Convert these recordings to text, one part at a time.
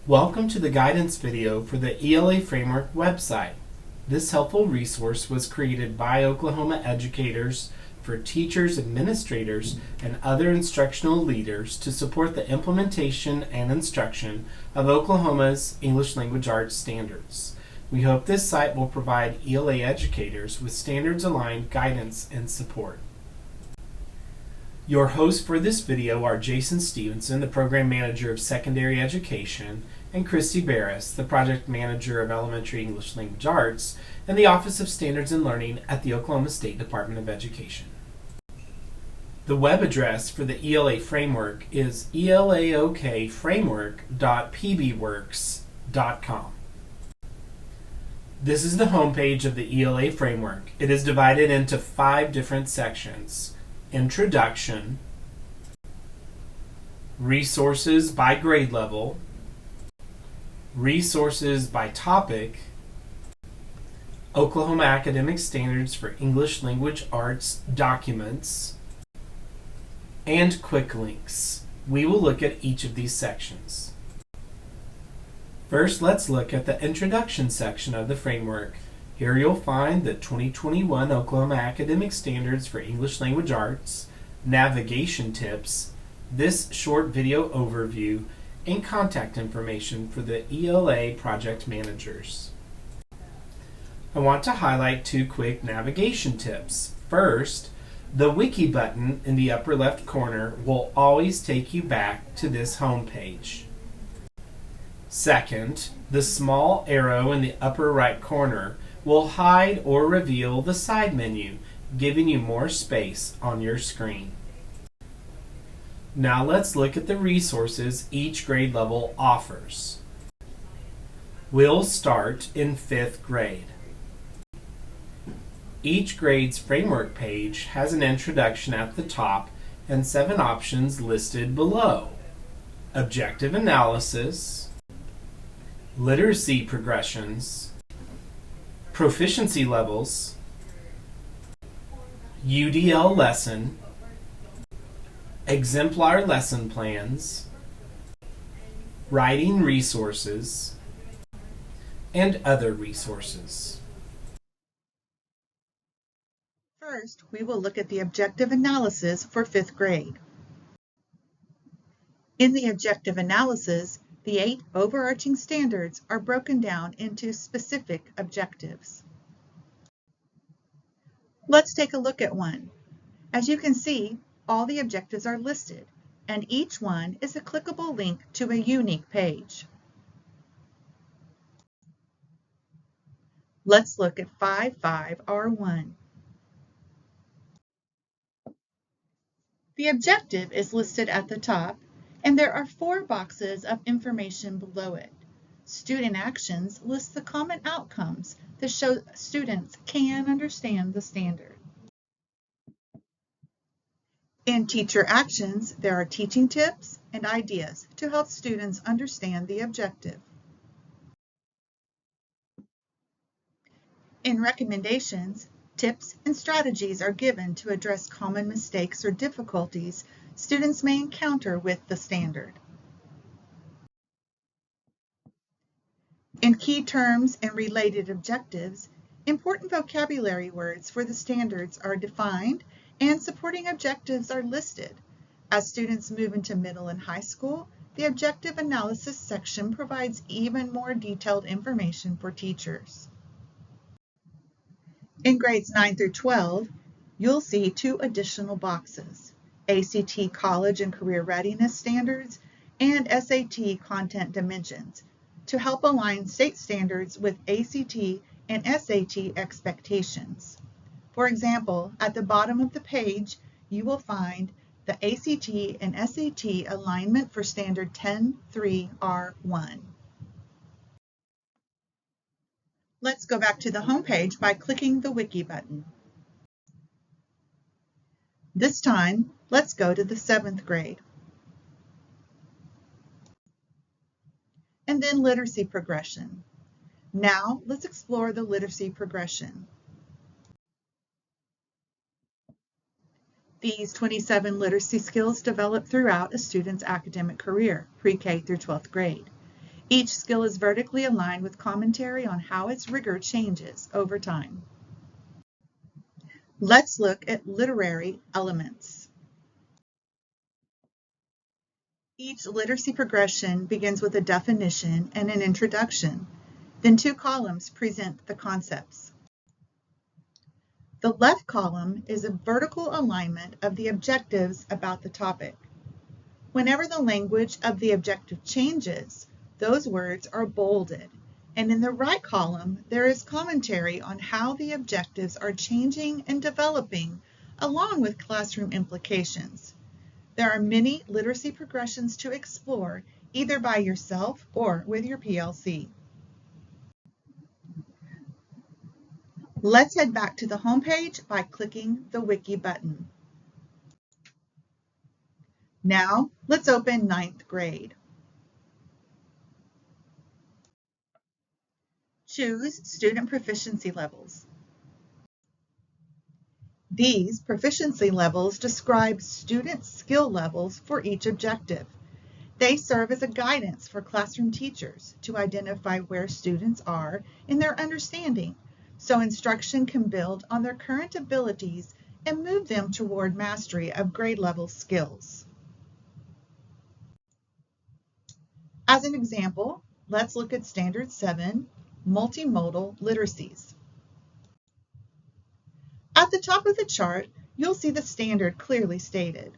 Welcome to the guidance video for the ELA Framework website. This helpful resource was created by Oklahoma educators for teachers, administrators, and other instructional leaders to support the implementation and instruction of Oklahoma's English Language Arts standards. We hope this site will provide ELA educators with standards-aligned guidance and support. Your hosts for this video are Jason Stevenson, the Program Manager of Secondary Education, and Christy Barris, the Project Manager of Elementary English Language Arts in the Office of Standards and Learning at the Oklahoma State Department of Education. The web address for the ELA Framework is elaokframework.pbworks.com. This is the homepage of the ELA Framework. It is divided into 5 different sections: Introduction, Resources by grade level, Resources by topic, Oklahoma Academic Standards for English Language Arts documents, and quick links. We will look at each of these sections. First, let's look at the introduction section of the framework. Here you'll find the 2021 Oklahoma Academic Standards for English Language Arts, navigation tips, this short video overview, and contact information for the ELA project managers. I want to highlight 2 quick navigation tips. First, the Wiki button in the upper left corner will always take you back to this home page. Second, the small arrow in the upper right corner will hide or reveal the side menu, giving you more space on your screen. Now let's look at the resources each grade level offers. We'll start in 5th grade. Each grade's framework page has an introduction at the top and 7 options listed below: objective analysis, literacy progressions, proficiency levels, UDL lesson, exemplar lesson plans, writing resources, and other resources. First, we will look at the objective analysis for 5th grade. In the objective analysis, the 8 overarching standards are broken down into specific objectives. Let's take a look at one. As you can see, all the objectives are listed, and each one is a clickable link to a unique page. Let's look at 5.5R1. The objective is listed at the top, and there are 4 boxes of information below it. Student actions list the common outcomes that show students can understand the standard. In teacher actions, there are teaching tips and ideas to help students understand the objective. In recommendations, tips and strategies are given to address common mistakes or difficulties students may encounter with the standard. In key terms and related objectives, important vocabulary words for the standards are defined and supporting objectives are listed. As students move into middle and high school, the objective analysis section provides even more detailed information for teachers. In grades 9 through 12, you'll see 2 additional boxes: ACT College and Career Readiness Standards and SAT Content Dimensions, to help align state standards with ACT and SAT expectations. For example, at the bottom of the page, you will find the ACT and SAT alignment for Standard 10.3R1. Let's go back to the home page by clicking the Wiki button. This time, let's go to the 7th grade. And then literacy progression. Now, let's explore the literacy progression. These 27 literacy skills develop throughout a student's academic career, pre-K through 12th grade. Each skill is vertically aligned with commentary on how its rigor changes over time. Let's look at literary elements. Each literacy progression begins with a definition and an introduction. Then two columns present the concepts. The left column is a vertical alignment of the objectives about the topic. Whenever the language of the objective changes, those words are bolded. And in the right column, there is commentary on how the objectives are changing and developing, along with classroom implications. There are many literacy progressions to explore, either by yourself or with your PLC. Let's head back to the home page by clicking the Wiki button. Now, let's open 9th grade. Choose Student Proficiency Levels. These proficiency levels describe student skill levels for each objective. They serve as a guidance for classroom teachers to identify where students are in their understanding, so instruction can build on their current abilities and move them toward mastery of grade level skills. As an example, let's look at Standard 7, Multimodal Literacies. At the top of the chart, you'll see the standard clearly stated.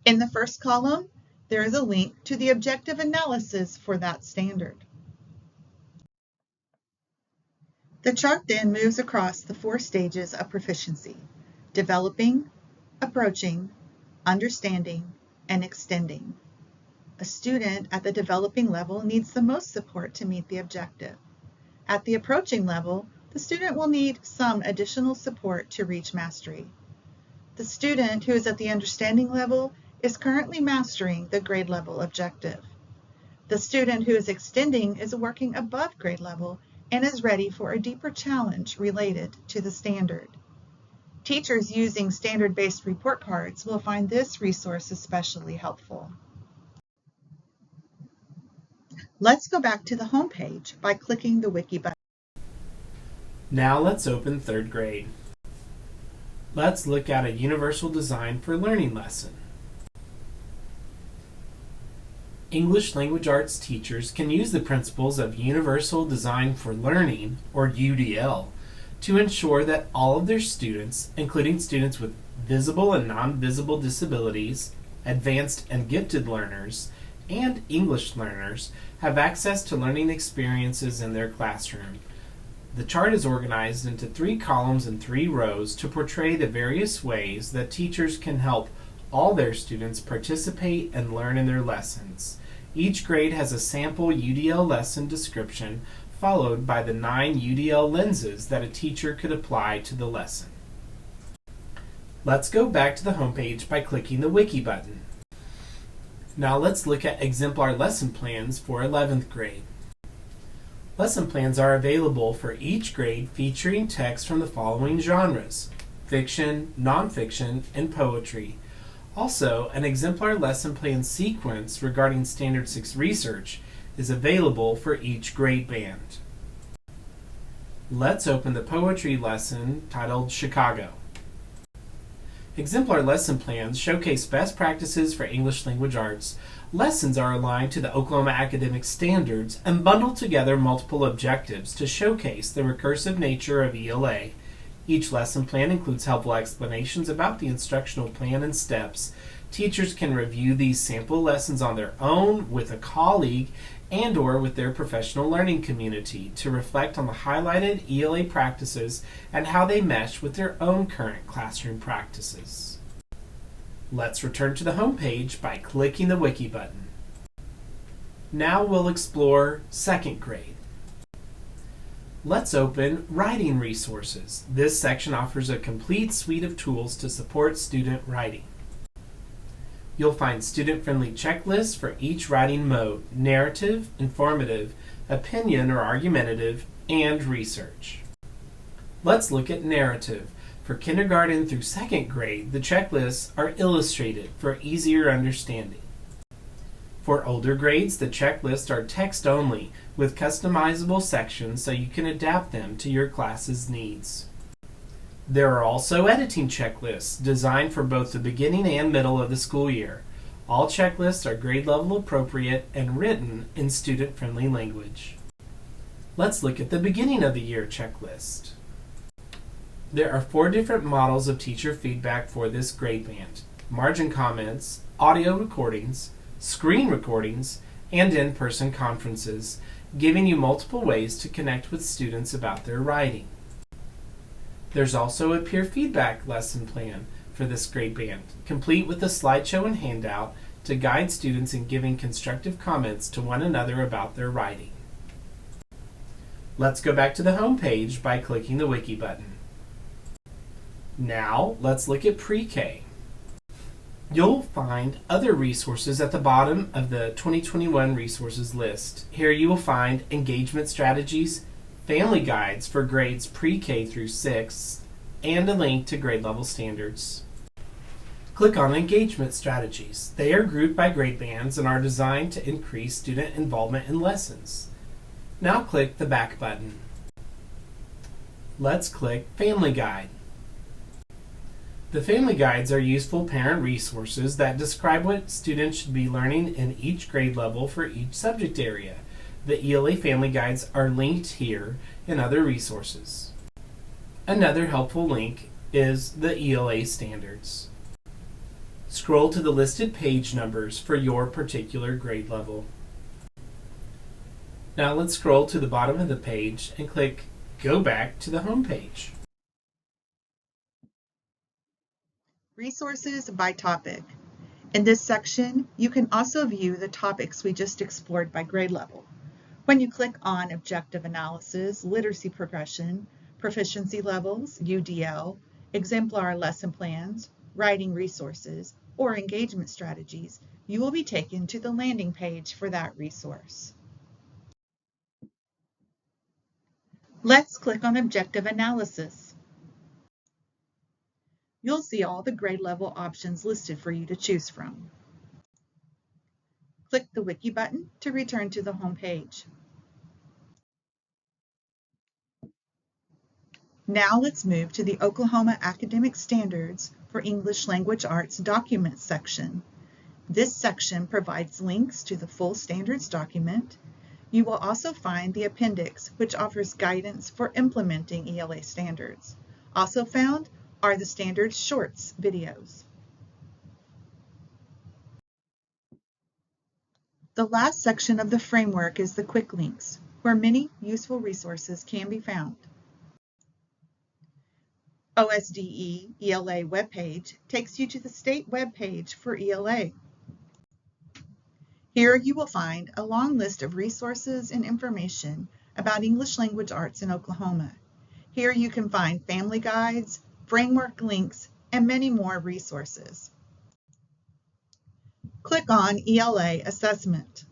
In the first column, there is a link to the objective analysis for that standard. The chart then moves across the 4 stages of proficiency: developing, approaching, understanding, and extending. A student at the developing level needs the most support to meet the objective. At the approaching level, the student will need some additional support to reach mastery. The student who is at the understanding level is currently mastering the grade level objective. The student who is extending is working above grade level and is ready for a deeper challenge related to the standard. Teachers using standard-based report cards will find this resource especially helpful. Let's go back to the home page by clicking the Wiki button. Now let's open 3rd grade. Let's look at a universal design for learning lesson. English language arts teachers can use the principles of Universal Design for Learning, or UDL, to ensure that all of their students, including students with visible and non-visible disabilities, advanced and gifted learners, and English learners, have access to learning experiences in their classroom. The chart is organized into 3 columns and 3 rows to portray the various ways that teachers can help all their students participate and learn in their lessons. Each grade has a sample UDL lesson description, followed by the 9 UDL lenses that a teacher could apply to the lesson. Let's go back to the homepage by clicking the Wiki button. Now let's look at exemplar lesson plans for 11th grade. Lesson plans are available for each grade featuring text from the following genres: fiction, nonfiction, and poetry. Also, an exemplar lesson plan sequence regarding Standard 6 research is available for each grade band. Let's open the poetry lesson titled Chicago. Exemplar lesson plans showcase best practices for English language arts. Lessons are aligned to the Oklahoma academic standards and bundle together multiple objectives to showcase the recursive nature of ELA. Each lesson plan includes helpful explanations about the instructional plan and steps. Teachers can review these sample lessons on their own, with a colleague, and/or with their professional learning community to reflect on the highlighted ELA practices and how they mesh with their own current classroom practices. Let's return to the home page by clicking the Wiki button. Now we'll explore 2nd grade. Let's open Writing Resources. This section offers a complete suite of tools to support student writing. You'll find student-friendly checklists for each writing mode: narrative, informative, opinion or argumentative, and research. Let's look at narrative. For kindergarten through 2nd grade, the checklists are illustrated for easier understanding. For older grades, the checklists are text only with customizable sections so you can adapt them to your class's needs. There are also editing checklists designed for both the beginning and middle of the school year. All checklists are grade level appropriate and written in student-friendly language. Let's look at the beginning of the year checklist. There are 4 different models of teacher feedback for this grade band: margin comments, audio recordings, screen recordings, and in-person conferences, giving you multiple ways to connect with students about their writing. There's also a peer feedback lesson plan for this grade band, complete with a slideshow and handout to guide students in giving constructive comments to one another about their writing. Let's go back to the home page by clicking the Wiki button. Now, let's look at pre-K. You'll find other resources at the bottom of the 2021 resources list. Here you will find engagement strategies, family guides for grades pre-K through 6, and a link to grade level standards. Click on engagement strategies. They are grouped by grade bands and are designed to increase student involvement in lessons. Now click the back button. Let's click Family Guide. The family guides are useful parent resources that describe what students should be learning in each grade level for each subject area. The ELA family guides are linked here in other resources. Another helpful link is the ELA standards. Scroll to the listed page numbers for your particular grade level. Now let's scroll to the bottom of the page and click Go Back to the home page. Resources by topic. In this section, you can also view the topics we just explored by grade level. When you click on Objective Analysis, Literacy Progression, Proficiency Levels, UDL, Exemplar Lesson Plans, Writing Resources, or Engagement Strategies, you will be taken to the landing page for that resource. Let's click on Objective Analysis. You'll see all the grade level options listed for you to choose from. Click the Wiki button to return to the home page. Now let's move to the Oklahoma Academic Standards for English Language Arts Documents section. This section provides links to the full standards document. You will also find the appendix, which offers guidance for implementing ELA standards. Also found are the standards shorts videos. The last section of the framework is the quick links, where many useful resources can be found. OSDE ELA webpage takes you to the state webpage for ELA. Here you will find a long list of resources and information about English language arts in Oklahoma. Here you can find family guides, framework links, and many more resources. Click on ELA Assessment.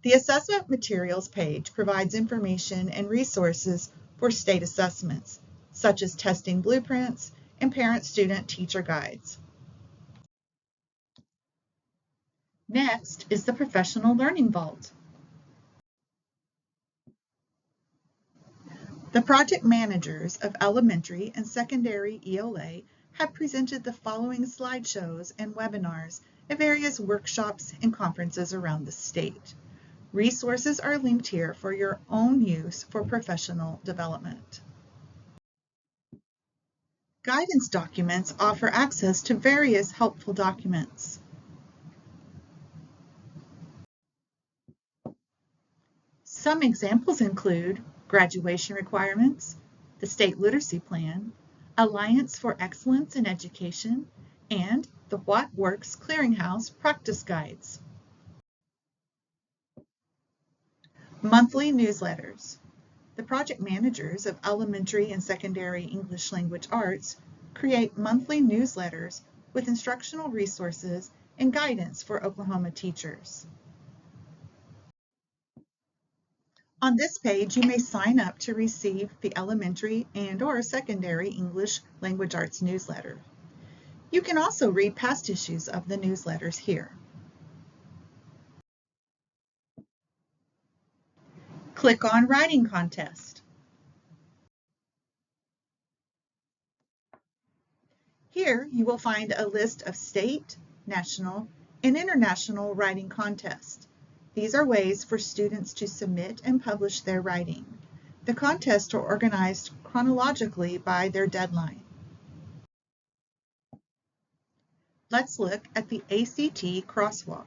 The Assessment Materials page provides information and resources for state assessments, such as testing blueprints and parent-student teacher guides. Next is the Professional Learning Vault. The project managers of elementary and secondary ELA have presented the following slideshows and webinars at various workshops and conferences around the state. Resources are linked here for your own use for professional development. Guidance documents offer access to various helpful documents. Some examples include graduation requirements, the State Literacy Plan, Alliance for Excellence in Education, and the What Works Clearinghouse practice guides. Monthly newsletters. The project managers of elementary and secondary English language arts create monthly newsletters with instructional resources and guidance for Oklahoma teachers. On this page, you may sign up to receive the elementary and/or secondary English language arts newsletter. You can also read past issues of the newsletters here. Click on Writing Contest. Here you will find a list of state, national, and international writing contests. These are ways for students to submit and publish their writing. The contests are organized chronologically by their deadline. Let's look at the ACT crosswalk.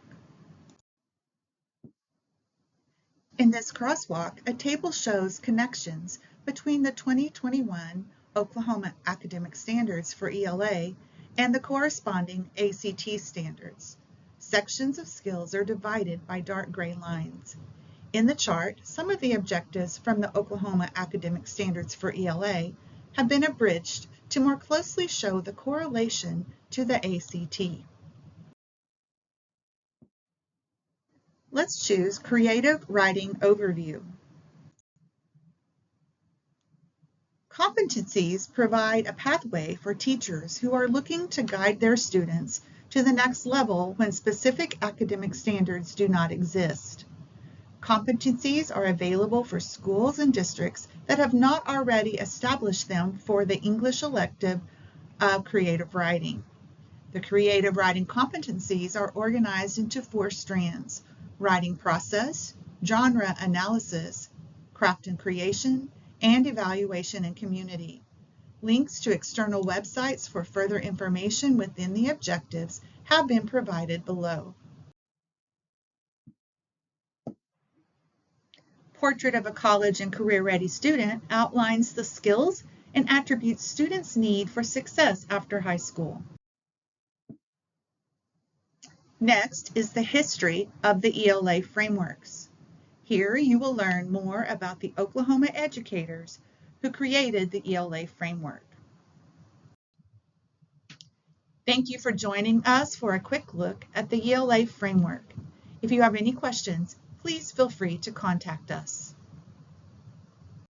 In this crosswalk, a table shows connections between the 2021 Oklahoma Academic Standards for ELA and the corresponding ACT standards. Sections of skills are divided by dark gray lines. In the chart, some of the objectives from the Oklahoma Academic Standards for ELA have been abridged to more closely show the correlation to the ACT. Let's choose Creative Writing Overview. Competencies provide a pathway for teachers who are looking to guide their students to the next level when specific academic standards do not exist. Competencies are available for schools and districts that have not already established them for the English elective of creative writing. The creative writing competencies are organized into 4 strands: writing process, genre analysis, craft and creation, and evaluation and community. Links to external websites for further information within the objectives have been provided below. Portrait of a College and Career Ready Student outlines the skills and attributes students need for success after high school. Next is the history of the ELA frameworks. Here you will learn more about the Oklahoma educators who created the ELA framework. Thank you for joining us for a quick look at the ELA framework. If you have any questions, please feel free to contact us.